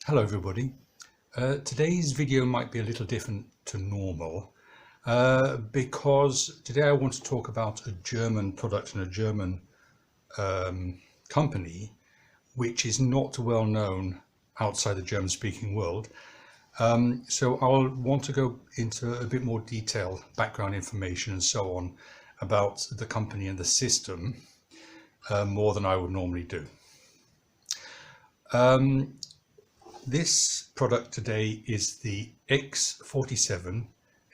Hello everybody. Today's video might be a little different to normal because today I want to talk about a German product and a German company which is not well known outside the German speaking world. So I'll want to go into a bit more detail, background information and so on about the company and the system more than I would normally do. This product today is the X47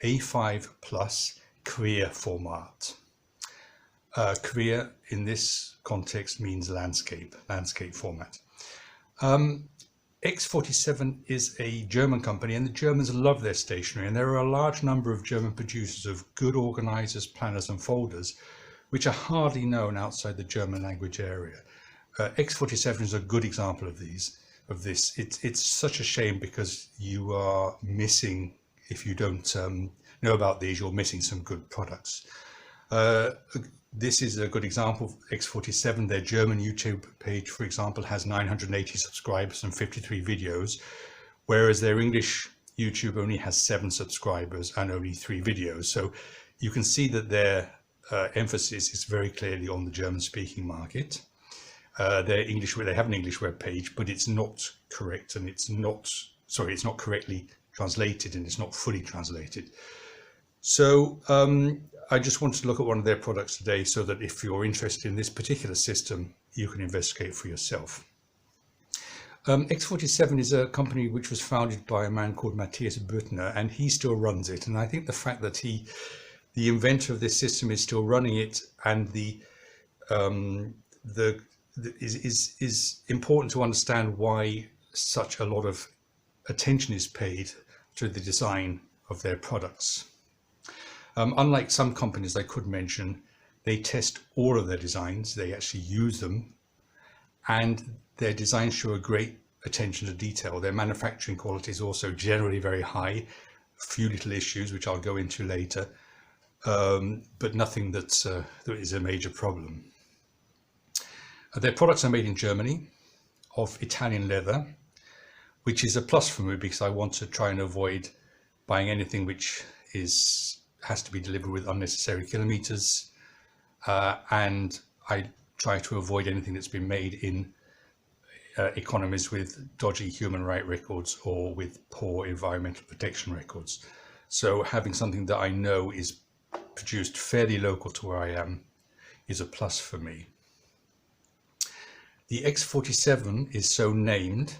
A5 Plus Querformat. Quer in this context means landscape format. X47 is a German company, and the Germans love their stationery, and there are a large number of German producers of good organizers, planners and folders which are hardly known outside the German language area. X47 is a good example of this. It's such a shame because you are missing, if you don't know about these, you're missing some good products. This is a good example. X47, their German YouTube page, for example, has 980 subscribers and 53 videos, whereas their English YouTube only has 7 subscribers and only 3 videos. So you can see that their emphasis is very clearly on the German-speaking market. They have an English web page, but it's not correct, and it's not correctly translated, and it's not fully translated. So I just wanted to look at one of their products today so that if you're interested in this particular system, you can investigate for yourself. X47 is a company which was founded by a man called Matthias Büttner, and he still runs it. And I think the fact that the inventor of this system is still running it, and is important to understand why such a lot of attention is paid to the design of their products. Unlike some companies I could mention, they test all of their designs, they actually use them, and their designs show a great attention to detail. Their manufacturing quality is also generally very high, few little issues which I'll go into later, but nothing that is a major problem. Their products are made in Germany of Italian leather, which is a plus for me because I want to try and avoid buying anything which has to be delivered with unnecessary kilometers, and I try to avoid anything that's been made in economies with dodgy human rights records or with poor environmental protection records. So having something that I know is produced fairly local to where I am is a plus for me. The X47 is so named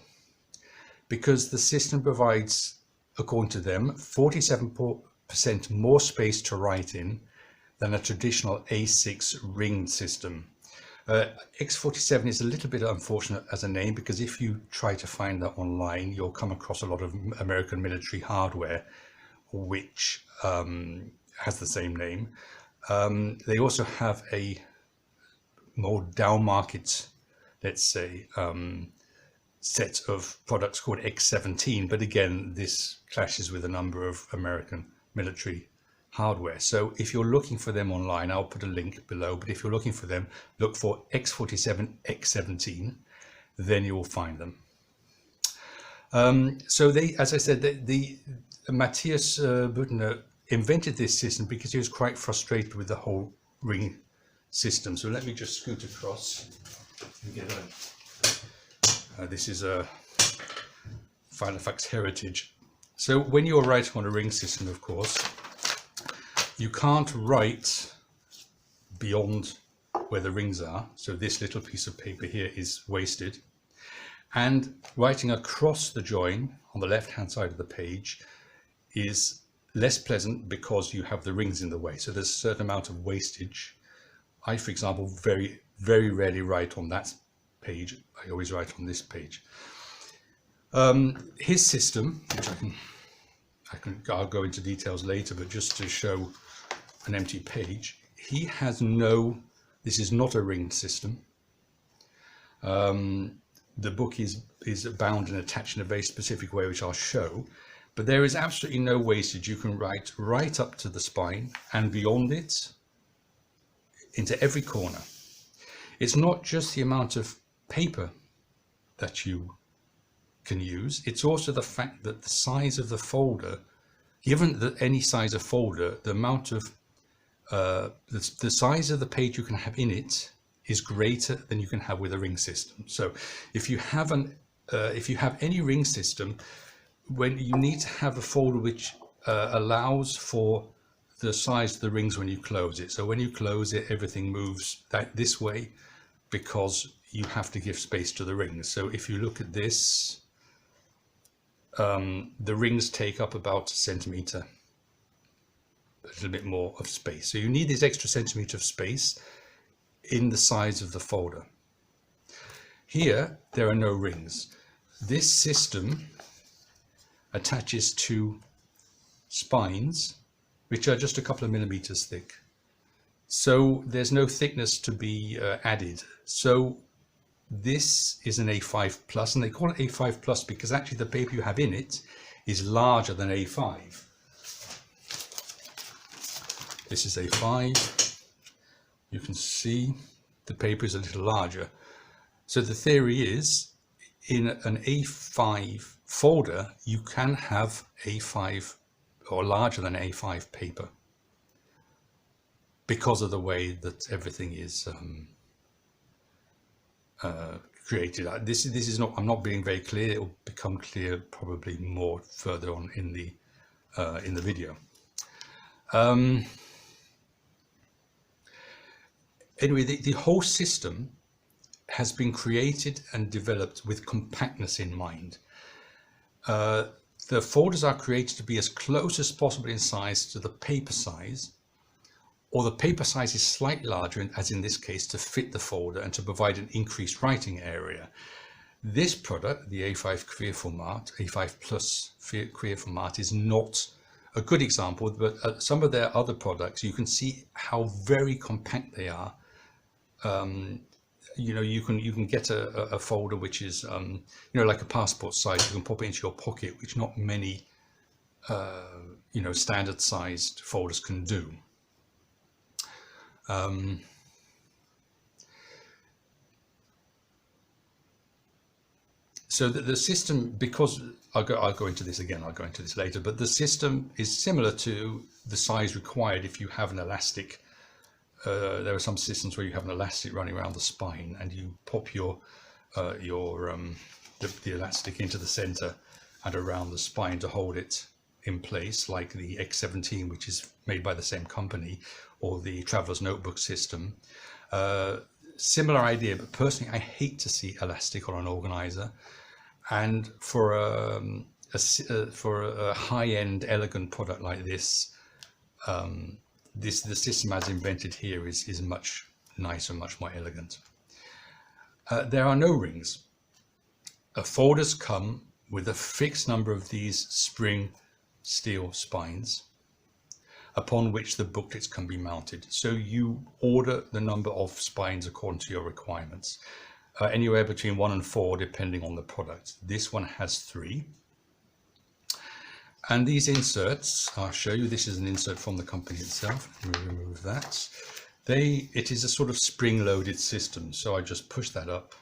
because the system provides, according to them, 47% more space to write in than a traditional A6 ringed system. X47 is a little bit unfortunate as a name because if you try to find that online, you'll come across a lot of American military hardware which has the same name. They also have a more down market, let's say, set of products called X17, but again this clashes with a number of American military hardware. So if you're looking for them online, I'll put a link below, but if you're looking for them, look for X47 X17, then you will find them. So they, as I said, the Matthias Büttner invented this system because he was quite frustrated with the whole ring system. So let me just scoot across and get this is a Filofax Heritage. So when you're writing on a ring system, of course, you can't write beyond where the rings are. So this little piece of paper here is wasted. And writing across the join on the left-hand side of the page is less pleasant because you have the rings in the way. So there's a certain amount of wastage. I, for example, very, very rarely write on that page. I always write on this page. His system, which I'll go into details later, but just to show an empty page, he has this is not a ringed system. The book is bound and attached in a very specific way, which I'll show, but there is absolutely no wastage. You can write right up to the spine and beyond it into every corner. It's not just the amount of paper that you can use. It's also the fact that the size of the folder, given that any size of folder, the amount of the size of the page you can have in it is greater than you can have with a ring system. So if you have any ring system, when you need to have a folder which allows for the size of the rings when you close it. So when you close it, everything moves this way because you have to give space to the rings. So if you look at this, the rings take up about a centimeter, a little bit more of space. So you need this extra centimeter of space in the size of the folder. Here, there are no rings. This system attaches to spines, which are just a couple of millimeters thick. So there's no thickness to be added. So this is an A5 plus, and they call it A5 plus because actually the paper you have in it is larger than A5. This is A5. You can see the paper is a little larger. So the theory is, in an A5 folder, you can have A5 or larger than A5 paper because of the way that everything is created. This is not, I'm not being very clear. It will become clear probably more further on in the video. Anyway, the whole system has been created and developed with compactness in mind. The folders are created to be as close as possible in size to the paper size, or the paper size is slightly larger, as in this case, to fit the folder and to provide an increased writing area. This product, the A5 Querformat, A5 Plus Querformat, is not a good example, but some of their other products, you can see how very compact they are. You know, you can get a folder which is, you know, like a passport size. You can pop it into your pocket, which not many, you know, standard sized folders can do. So the system, because I'll go into this again, I'll go into this later, but the system is similar to the size required if you have an elastic. There are some systems where you have an elastic running around the spine, and you pop the elastic into the center and around the spine to hold it in place, like the X17, which is made by the same company, or the Traveler's Notebook system. Similar idea, but personally, I hate to see elastic on an organizer. And for a high-end, elegant product like this, the system as invented here is much nicer, much more elegant. There are no rings. Folders come with a fixed number of these spring steel spines upon which the booklets can be mounted. So you order the number of spines according to your requirements, anywhere between 1 and 4 depending on the product. This one has 3. And these inserts, I'll show you, this is an insert from the company itself. Let me remove that. It is a sort of spring-loaded system, so I just push that up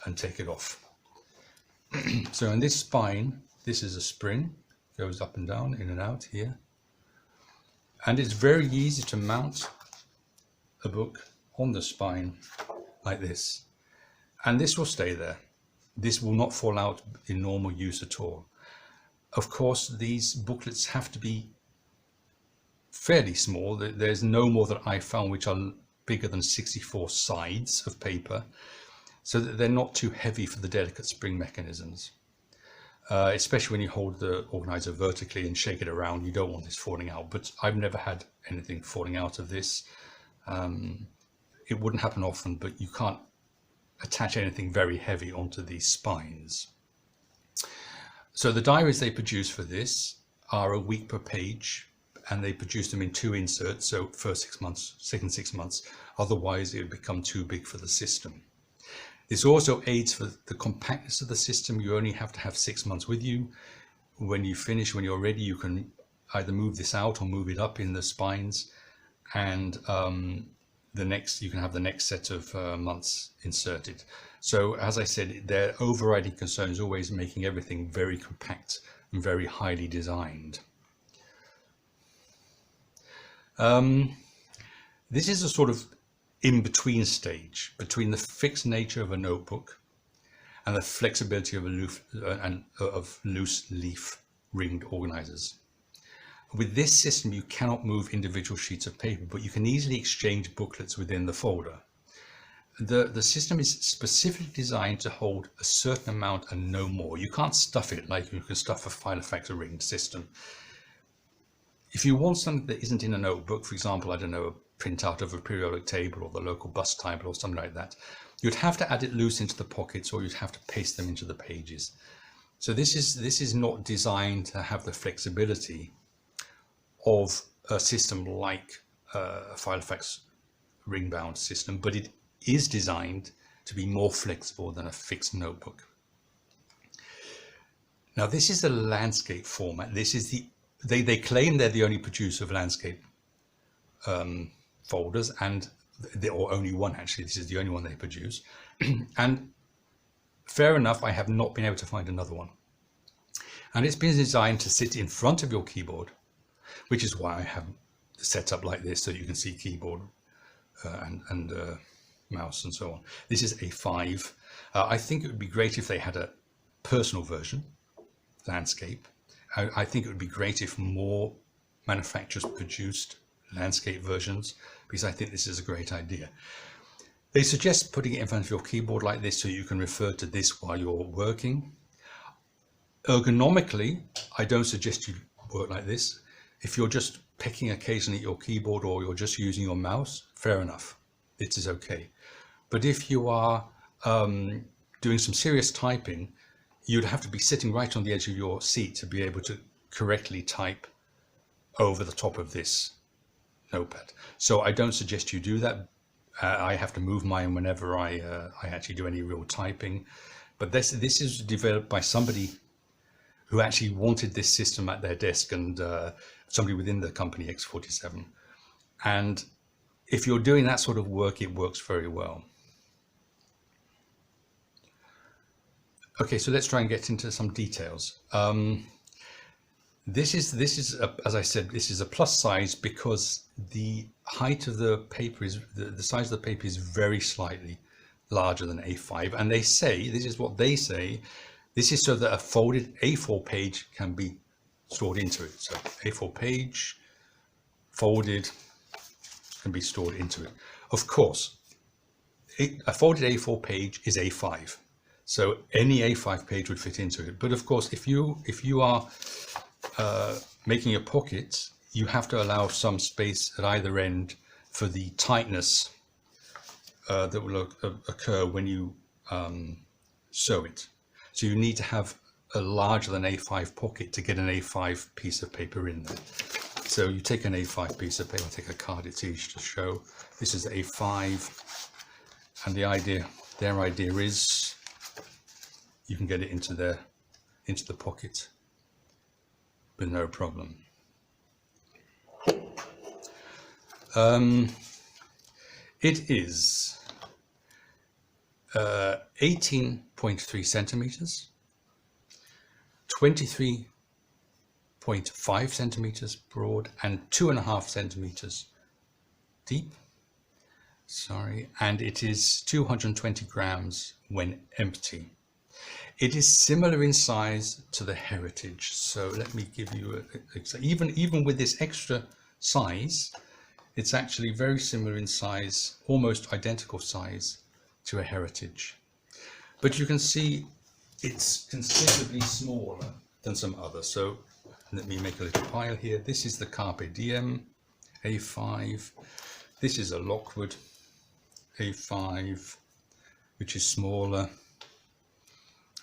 and take it off. So in this spine, this is a spring, goes up and down, in and out here. And it's very easy to mount a book on the spine like this. And this will stay there. This will not fall out in normal use at all. Of course, these booklets have to be fairly small. There's no more that I found which are bigger than 64 sides of paper, so that they're not too heavy for the delicate spring mechanisms. Especially when you hold the organizer vertically and shake it around, you don't want this falling out. But I've never had anything falling out of this. It wouldn't happen often, but you can't attach anything very heavy onto these spines. So the diaries they produce for this are a week per page, and they produce them in 2 inserts. So first 6 months, second 6 months, otherwise it would become too big for the system. This also aids for the compactness of the system. You only have to have 6 months with you. When you finish, when you're ready, you can either move this out or move it up in the spines, and you can have the next set of months inserted. So as I said, their overriding concern is always making everything very compact and very highly designed. This is a sort of in-between stage between the fixed nature of a notebook and the flexibility of loose leaf ringed organizers. With this system, you cannot move individual sheets of paper, but you can easily exchange booklets within the folder. The system is specifically designed to hold a certain amount and no more. You can't stuff it like you can stuff a Filofax ringed system. If you want something that isn't in a notebook, for example, I don't know, a printout of a periodic table or the local bus table or something like that, you'd have to add it loose into the pockets, or you'd have to paste them into the pages. So this is not designed to have the flexibility of a system like a Filofax ring-bound system, but it is designed to be more flexible than a fixed notebook. Now this is the landscape format. This is they claim they're the only producer of landscape folders, or only one actually. This is the only one they produce, and fair enough, I have not been able to find another one. And it's been designed to sit in front of your keyboard, which is why I have it set up like this, so you can see keyboard and mouse and so on. This is A5. I think it would be great if they had a personal version, landscape. I think it would be great if more manufacturers produced landscape versions, because I think this is a great idea. They suggest putting it in front of your keyboard like this so you can refer to this while you're working. Ergonomically, I don't suggest you work like this. If you're just pecking occasionally at your keyboard, or you're just using your mouse, fair enough, it is okay. But if you are doing some serious typing, you'd have to be sitting right on the edge of your seat to be able to correctly type over the top of this notepad. So I don't suggest you do that. I have to move mine whenever I actually do any real typing. But this is developed by somebody who actually wanted this system at their desk, and somebody within the company X47. And if you're doing that sort of work, it works very well. Okay, so let's try and get into some details. This is as I said, this is a plus size because the height of the paper is, the size of the paper is very slightly larger than A5. And they say, this is what they say, this is so that a folded A4 page can be stored into it. So A4 page, folded, can be stored into it. Of course, a folded A4 page is A5. So any A5 page would fit into it. But of course, if you are making a pocket, you have to allow some space at either end for the tightness that will occur when you sew it. So you need to have a larger than A5 pocket to get an A5 piece of paper in there. So you take an A5 piece of paper, I'll take a card, it's easy to show. This is A5, and their idea is you can get it into the pocket with no problem. It is 18.3 centimeters, 23.5 centimeters broad, and 2.5 centimeters deep. Sorry, and it is 220 grams when empty. It is similar in size to the Heritage. So let me give you even with this extra size, it's actually very similar in size, almost identical size to a Heritage. But you can see it's considerably smaller than some others. So let me make a little pile here. This is the Carpe Diem A5. This is a Lockwood A5, which is smaller.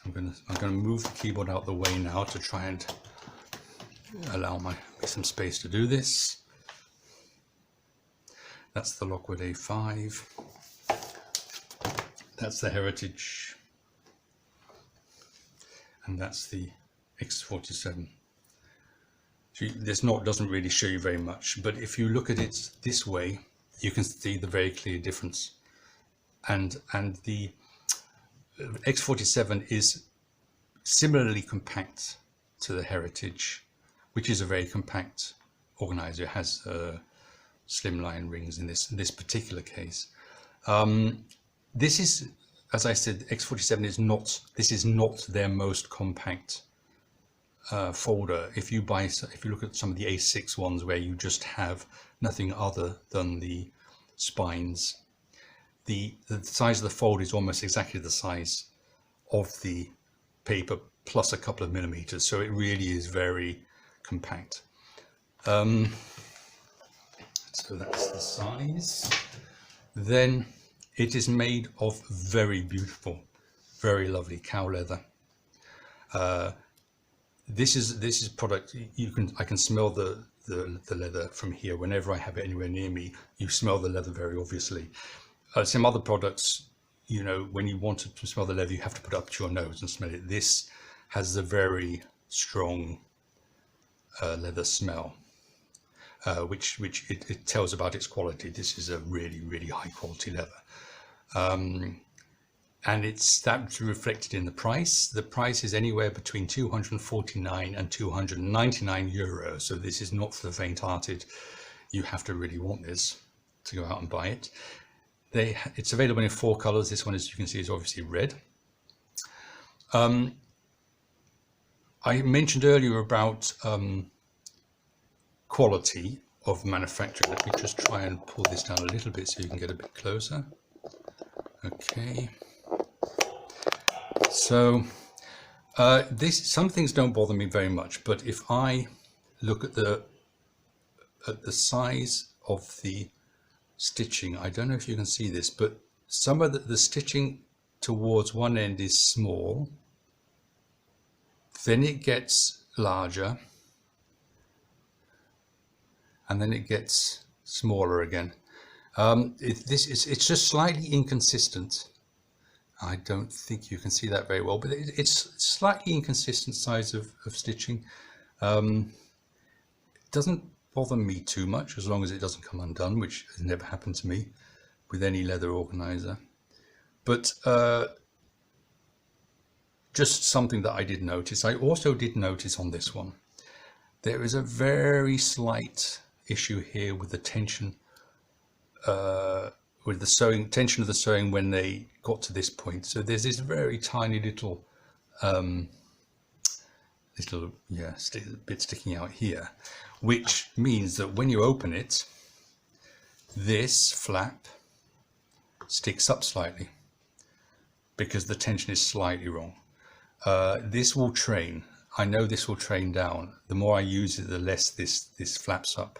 I'm gonna move the keyboard out the way now to try and allow me some space to do this. That's the Lockwood A5. That's the Heritage. And that's the X47. This doesn't really show you very much, but if you look at it this way, you can see the very clear difference. And the X47 is similarly compact to the Heritage, which is a very compact organizer. It has slimline rings in this particular case. This is, as I said, X47 is not. This is not their most compact folder. If you look at some of the A6 ones where you just have nothing other than the spines, the size of the fold is almost exactly the size of the paper plus a couple of millimeters, so it really is very compact. So that's the size. Then it is made of very beautiful, very lovely cow leather. This is product I can smell the leather from here. Whenever I have it anywhere near me, you smell the leather very obviously. Some other products, you know, when you want to smell the leather, you have to put it up to your nose and smell it. This has a very strong leather smell, which it tells about its quality. This is a really, really high quality leather. And that's reflected in the price. The price is anywhere between 249 and 299 euros. So this is not for the faint-hearted. You have to really want this to go out and buy it. It's available in 4 colors. This one, as you can see, is obviously red. I mentioned earlier about quality of manufacturing. Let me just try and pull this down a little bit so you can get a bit closer. Okay. So some things don't bother me very much, but if I look at the size of the stitching, I don't know if you can see this, but some of the stitching towards one end is small, then it gets larger, and then it gets smaller again. It's just slightly inconsistent. I don't think you can see that very well, but it's slightly inconsistent size of stitching. It doesn't bother me too much as long as it doesn't come undone, which has never happened to me with any leather organizer. But just something that I did notice. I also did notice on this one, there is a very slight issue here with the tension, with the tension of the sewing when they got to this point. So there's this very tiny little bit sticking out here, which means that when you open it, this flap sticks up slightly because the tension is slightly wrong. This will train. I know this will train down. The more I use it, the less this flaps up.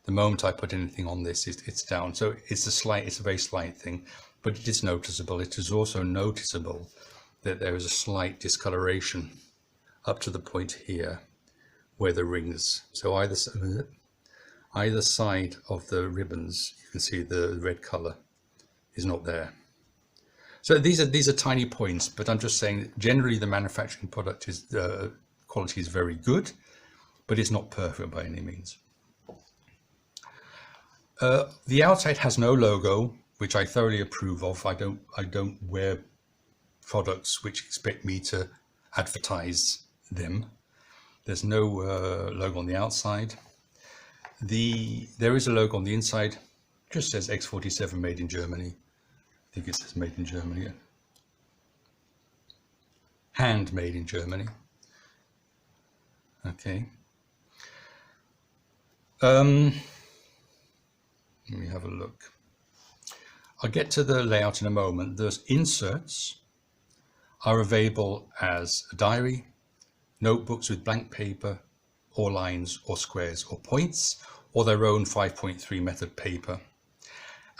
The moment I put anything on this, it's down. So it's a very slight thing, but it is noticeable. It is also noticeable that there is a slight discoloration up to the point here where the rings. So either side of the ribbons, you can see the red color is not there. So these are tiny points, but I'm just saying that generally the manufacturing product quality is very good, but it's not perfect by any means. The outside has no logo, which I thoroughly approve of. I don't wear products which expect me to advertise them. There's no logo on the outside. There is a logo on the inside. Just says X47 made in Germany. I think it says made in Germany. Handmade in Germany. Okay. Let me have a look. I'll get to the layout in a moment. Those inserts are available as a diary, notebooks with blank paper, or lines, or squares, or points, or their own 5.3 method paper.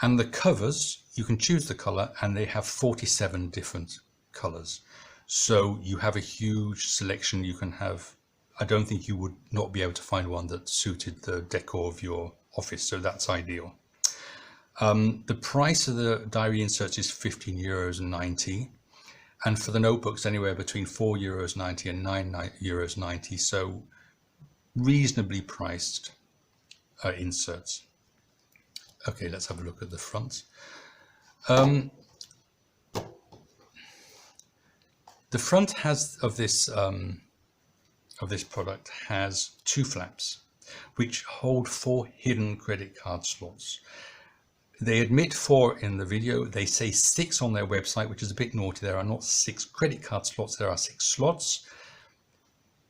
And the covers, you can choose the color, and they have 47 different colors. So you have a huge selection. You can have, I don't think you would not be able to find one that suited the decor of your office, so that's ideal. The price of the diary inserts is €15.90, and for the notebooks anywhere between €4.90 and €9.90, so reasonably priced inserts. Okay, let's have a look at the front. The front has of this product has 2 flaps which hold 4 hidden credit card slots. They admit 4 in the video. They say 6 on their website, which is a bit naughty. There are not 6 credit card slots, there are 6 slots,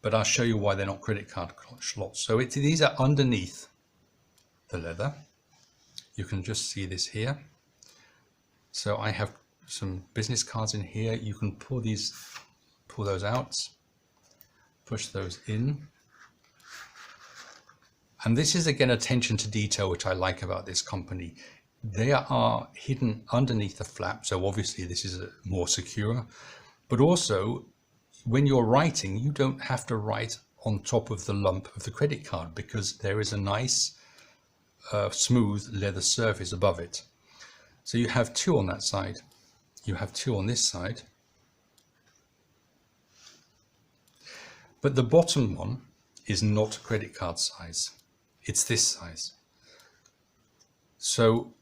but I'll show you why they're not credit card slots. So these are underneath the leather. You can just see this here. So I have some business cards in here. You can pull those out, push those in. And this is again attention to detail, which I like about this company. They are hidden underneath the flap, so obviously this is more secure. But also, when you're writing, you don't have to write on top of the lump of the credit card because there is a nice smooth leather surface above it. So you have 2 on that side. You have 2 on this side. But the bottom one is not credit card size. It's this size. So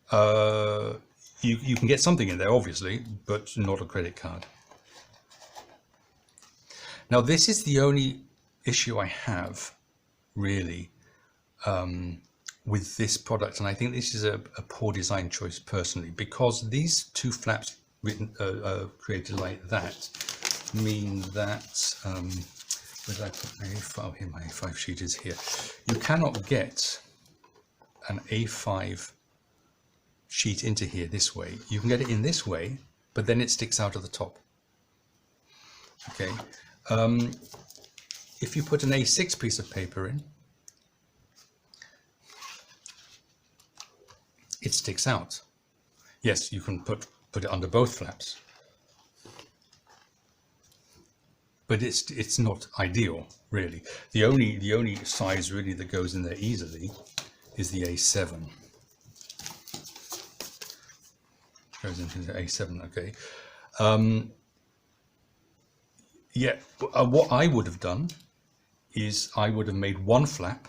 you can get something in there, obviously, but not a credit card. Now, this is the only issue I have, really, with this product. And I think this is a poor design choice, personally, because these 2 flaps created like that mean that, where did I put my A5? Here, my A5 sheet is here. You cannot get an A5 sheet into here this way. You can get it in this way, but then it sticks out of the top. Okay. If you put an A6 piece of paper in, it sticks out. Yes, you can put it under both flaps, but it's not ideal, really. The only size really that goes in there easily is the A7. Goes into the A7. Okay. Yeah, what I would have done is I would have made 1 flap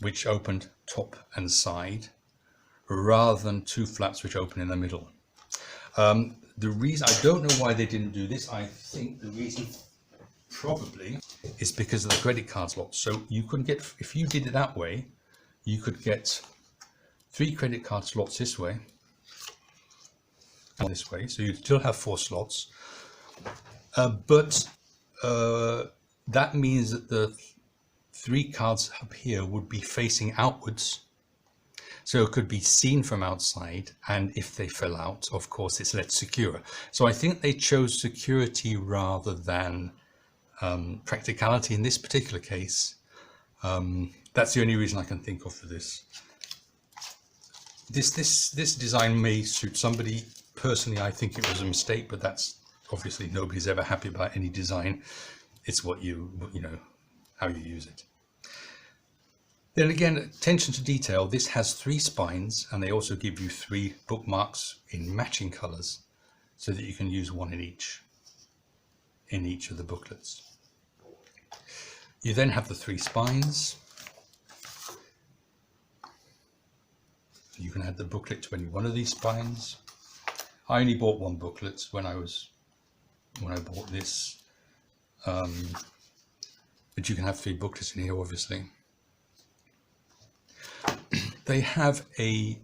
which opened top and side rather than 2 flaps which open in the middle. The reason, I don't know why they didn't do this. I think the reason probably is because of the credit card slot. So you couldn't get, if you did it that way, you could get 3 credit card slots this way and this way. So you'd still have 4 slots. But that means that the 3 cards up here would be facing outwards. So it could be seen from outside, and if they fell out, of course, it's less secure. So I think they chose security rather than practicality in this particular case. That's the only reason I can think of for this. This design may suit somebody. Personally, I think it was a mistake, but that's obviously nobody's ever happy about any design. It's what you know, how you use it. Then again, attention to detail. This has 3 spines, and they also give you 3 bookmarks in matching colors so that you can use one in each of the booklets. You then have the 3 spines. You can add the booklet to any one of these spines. I only bought 1 booklet when I bought this, but you can have 3 booklets in here, obviously. They have a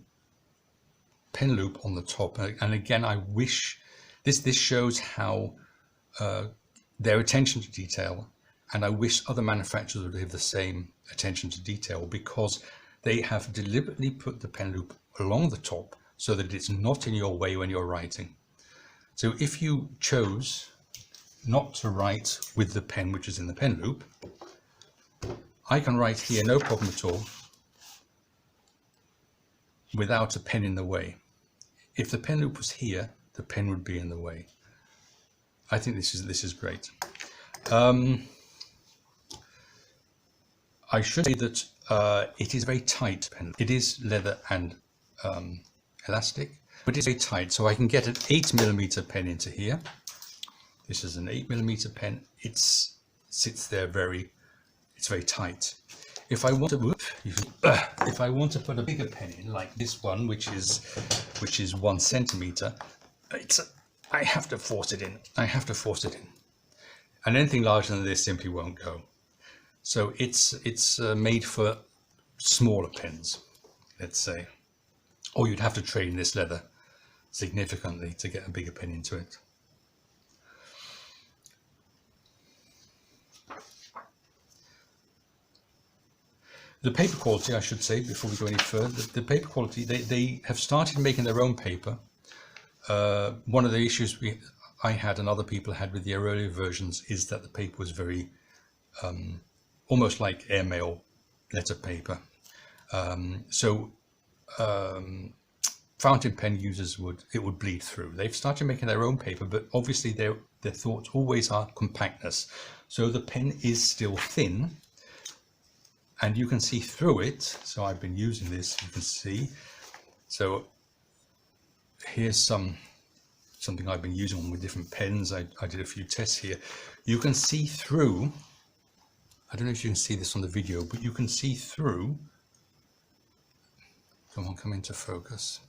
pen loop on the top, and again, I wish this shows how their attention to detail, and I wish other manufacturers would have the same attention to detail, because they have deliberately put the pen loop along the top so that it's not in your way when you're writing. So if you chose not to write with the pen which is in the pen loop, I can write here no problem at all without a pen in the way. If the pen loop was here, the pen would be in the way. I think this is great. I should say that it is very tight pen. It is leather and elastic, but it's very tight, so I can get an 8mm pen into here. This is an 8mm pen. It sits there it's very tight. If I want to, if I want to put a bigger pen in, like this one, which is 1 centimeter, I have to force it in. I have to force it in, and anything larger than this simply won't go. So it's made for smaller pens, let's say, or you'd have to train this leather significantly to get a bigger pen into it. The paper quality, I should say, before we go any further, the paper quality, they have started making their own paper. One of the issues I had and other people had with the earlier versions is that the paper was very, almost like airmail letter paper. Fountain pen users would bleed through. They've started making their own paper, but obviously their thoughts always are compactness. So the pen is still thin, and you can see through it. So I've been using this, you can see. So here's something I've been using with different pens. I did a few tests here. You can see through, I don't know if you can see this on the video, but you can see through. Come on, come into focus.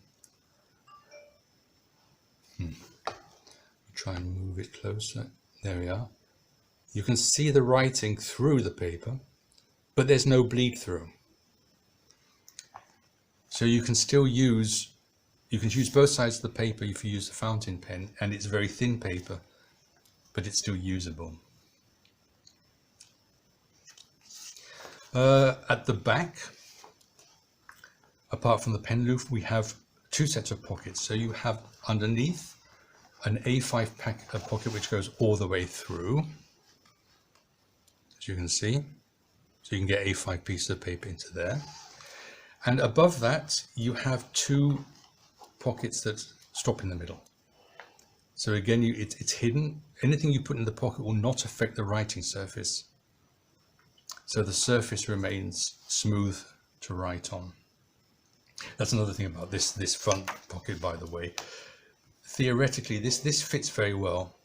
Try and move it closer. There we are. You can see the writing through the paper, but there's no bleed through. So you can still use, both sides of the paper if you use the fountain pen, and it's very thin paper, but it's still usable. At the back, apart from the pen loop, we have 2 sets of pockets. So you have underneath an A5 pocket which goes all the way through, as you can see. So you can get A5 pieces of paper into there. And above that, you have 2 pockets that stop in the middle. So again, it's hidden. Anything you put in the pocket will not affect the writing surface. So the surface remains smooth to write on. That's another thing about this front pocket, by the way. Theoretically, this fits very well,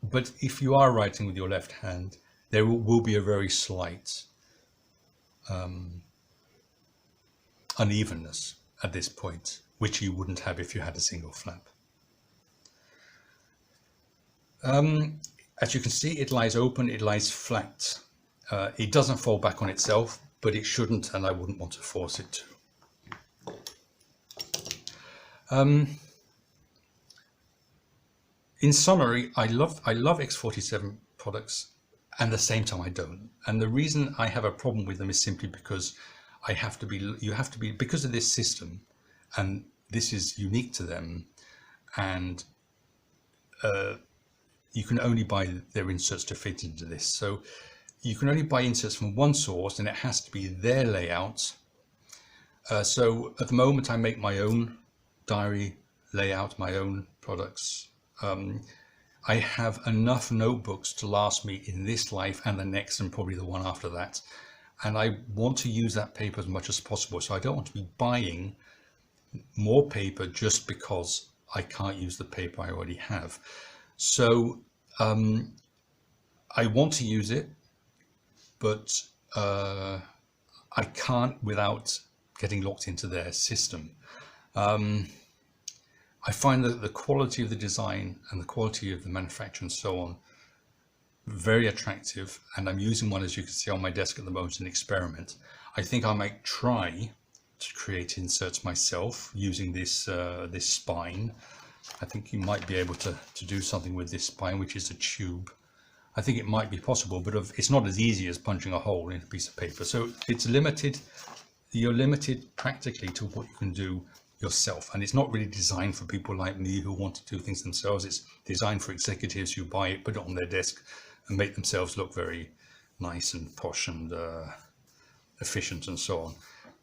but if you are writing with your left hand, there will be a very slight unevenness at this point, which you wouldn't have if you had a single flap. As you can see, it lies open, it lies flat. It doesn't fall back on itself, but it shouldn't, and I wouldn't want to force it to. In summary, I love X47 products, and at the same time I don't. And the reason I have a problem with them is simply because you have to be, because of this system, and this is unique to them, and you can only buy their inserts to fit into this. So you can only buy inserts from one source, and it has to be their layout. So at the moment I make my own diary layout, my own products. I have enough notebooks to last me in this life and the next, and probably the one after that. And I want to use that paper as much as possible. So I don't want to be buying more paper just because I can't use the paper I already have. So I want to use it, but I can't without getting locked into their system. I find that the quality of the design and the quality of the manufacture and so on very attractive, and I'm using one, as you can see, on my desk at the moment, an experiment. I think I might try to create inserts myself using this this spine. I think you might be able to do something with this spine, which is a tube. I think it might be possible, but it's not as easy as punching a hole in a piece of paper. So it's limited. You're limited practically to what you can do yourself, and it's not really designed for people like me who want to do things themselves. It's designed for executives who buy it, put it on their desk, and make themselves look very nice and posh and efficient and so on.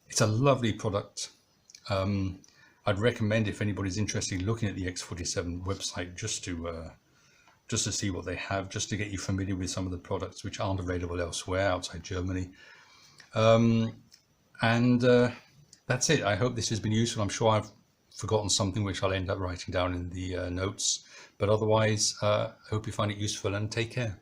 It's a lovely product. I'd recommend, if anybody's interested in looking at the X47 website, just to see what they have, just to get you familiar with some of the products which aren't available elsewhere outside Germany. That's it. I hope this has been useful. I'm sure I've forgotten something which I'll end up writing down in the notes, but otherwise I hope you find it useful, and take care.